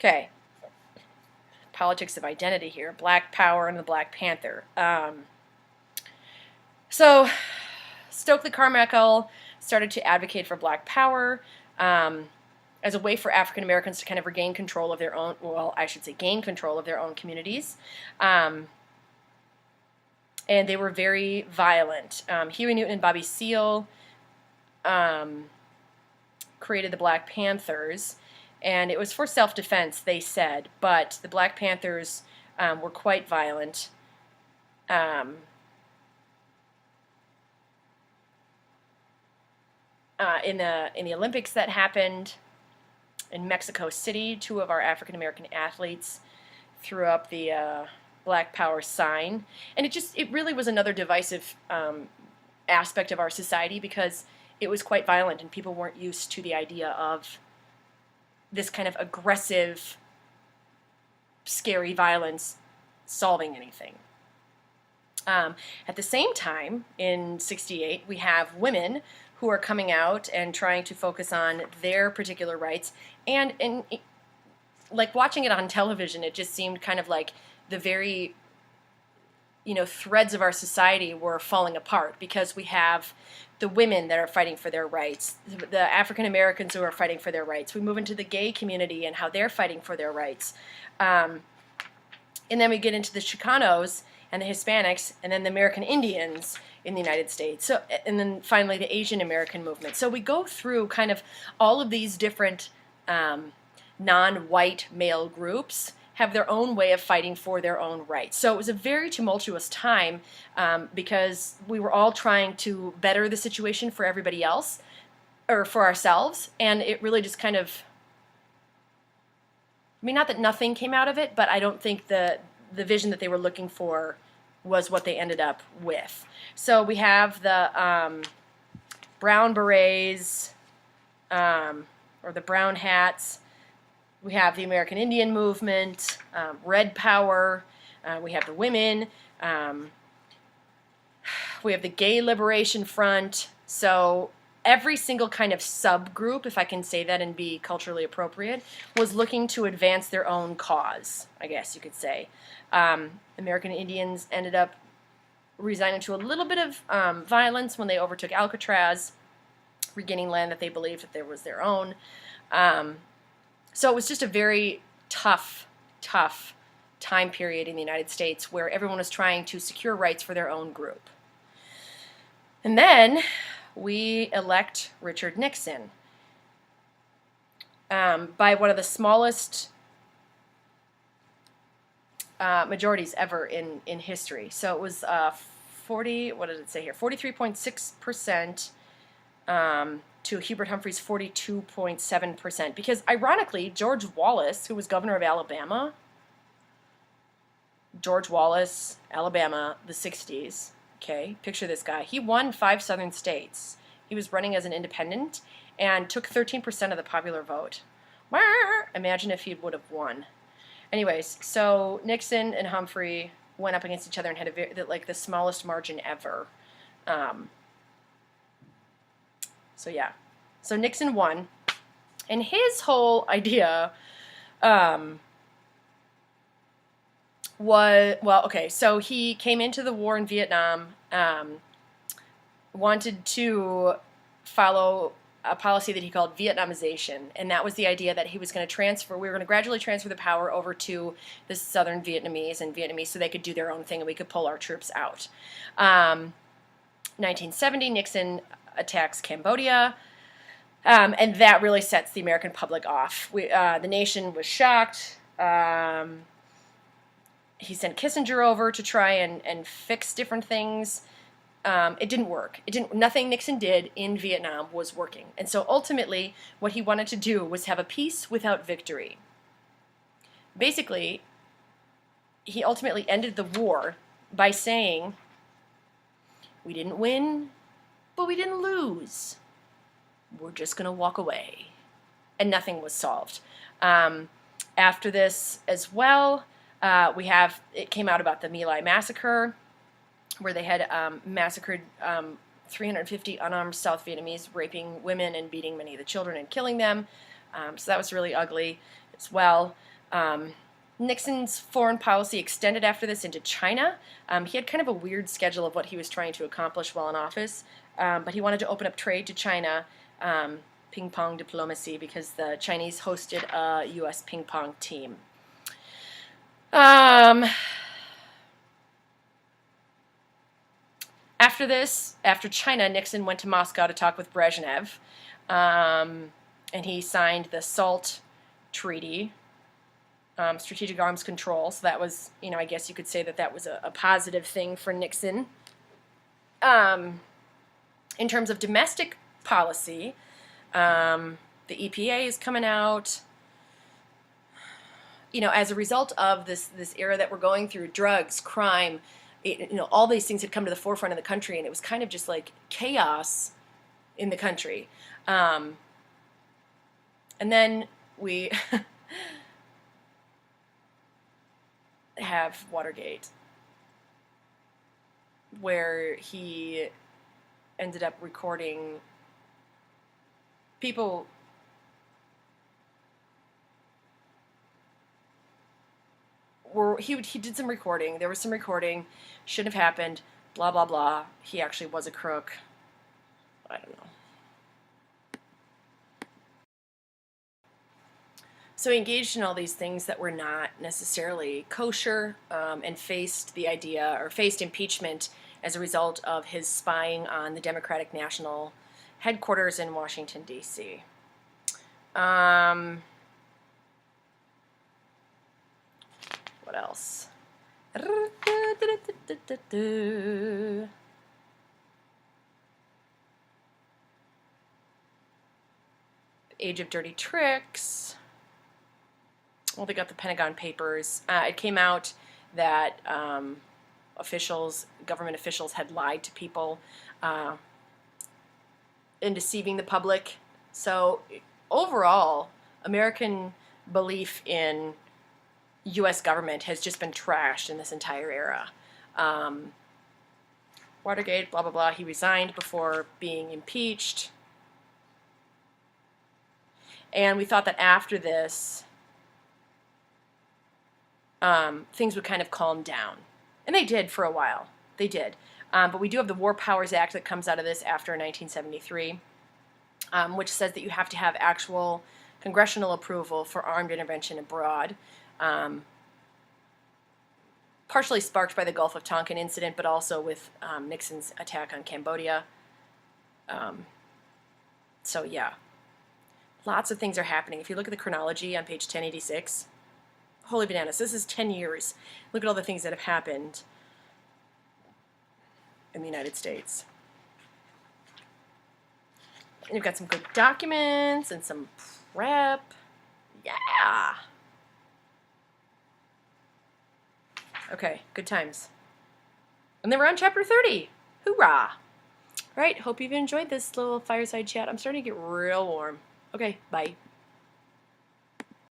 Okay, politics of identity here. Black Power and the Black Panther. So Stokely Carmichael started to advocate for Black Power as a way for African Americans to kind of regain control of their own, well, I should say gain control of their own communities. And they were very violent. Huey Newton and Bobby Seale created the Black Panthers, and it was for self-defense, they said, but the Black Panthers were quite violent. In the Olympics that happened in Mexico City, 2 of our African American athletes threw up the Black Power sign, and it really was another divisive aspect of our society, because it was quite violent and people weren't used to the idea of this kind of aggressive, scary violence solving anything. At the same time, in '68, we have women who are coming out and trying to focus on their particular rights, and like watching it on television, it just seemed kind of like the very, threads of our society were falling apart, because we have the women that are fighting for their rights, the African Americans who are fighting for their rights. We move into the gay community and how they're fighting for their rights. And then we get into the Chicanos and the Hispanics, and then the American Indians in the United States. So, and then finally the Asian American movement. So we go through kind of all of these different non-white male groups have their own way of fighting for their own rights. So it was a very tumultuous time because we were all trying to better the situation for everybody else, or for ourselves, and it really just kind of, not that nothing came out of it, but I don't think the vision that they were looking for was what they ended up with. So we have the brown berets, or the brown hats. We have the American Indian movement, Red Power. We have the women. We have the Gay Liberation Front. So every single kind of subgroup, if I can say that and be culturally appropriate, was looking to advance their own cause, I guess you could say. American Indians ended up resigning to a little bit of violence when they overtook Alcatraz, regaining land that they believed that there was their own. So it was just a very tough time period in the United States where everyone was trying to secure rights for their own group. And then we elect Richard Nixon by one of the smallest majorities ever in history. So it was 43.6% to Hubert Humphrey's 42.7%. Because ironically, George Wallace, who was governor of Alabama, Alabama, the 60s, okay, picture this guy. He won 5 southern states. He was running as an independent and took 13% of the popular vote. Imagine if he would have won. Anyways, so Nixon and Humphrey went up against each other and had the smallest margin ever. So yeah, so Nixon won, and his whole idea so he came into the war in Vietnam, wanted to follow a policy that he called Vietnamization, and that was the idea that he was going to we were going to gradually transfer the power over to the southern Vietnamese so they could do their own thing and we could pull our troops out. 1970, Nixon attacks Cambodia, and that really sets the American public off. The nation was shocked. He sent Kissinger over to try and fix different things. It didn't work. Nothing Nixon did in Vietnam was working. And so ultimately, what he wanted to do was have a peace without victory. Basically, he ultimately ended the war by saying, we didn't win, but we didn't lose. We're just going to walk away. And nothing was solved. After this as well, it came out about the My Lai massacre, where they had massacred 350 unarmed South Vietnamese, raping women and beating many of the children and killing them. So that was really ugly as well. Nixon's foreign policy extended after this into China. He had kind of a weird schedule of what he was trying to accomplish while in office, but he wanted to open up trade to China, ping pong diplomacy, because the Chinese hosted a U.S. ping pong team. After this, after China, Nixon went to Moscow to talk with Brezhnev, and he signed the SALT Treaty, Strategic Arms Control. So that was, I guess you could say that was a positive thing for Nixon. In terms of domestic policy, the EPA is coming out. As a result of this era that we're going through, drugs, crime, all these things had come to the forefront of the country, and it was kind of just like chaos in the country. And then we have Watergate, where he ended up recording people he did some recording. There was some recording, shouldn't have happened, blah blah blah. He actually was a crook. I don't know. So he engaged in all these things that were not necessarily kosher, and faced impeachment as a result of his spying on the Democratic National Headquarters in Washington, D.C. What else? Age of Dirty Tricks. Well, they got the Pentagon Papers. It came out that government officials had lied to people and deceiving the public. So overall, American belief in U.S. government has just been trashed in this entire era. Watergate, blah, blah, blah. He resigned before being impeached. And we thought that after this, things would kind of calm down. And they did for a while. They did. But we do have the War Powers Act that comes out of this after 1973, which says that you have to have actual congressional approval for armed intervention abroad. Partially sparked by the Gulf of Tonkin incident, but also with Nixon's attack on Cambodia. So yeah, lots of things are happening. If you look at the chronology on page 1086, holy bananas, this is 10 years. Look at all the things that have happened in the United States. And you've got some good documents and some prep. Yeah. Okay, good times. And then we're on chapter 30. Hoorah! All right, hope you've enjoyed this little fireside chat. I'm starting to get real warm. Okay, bye.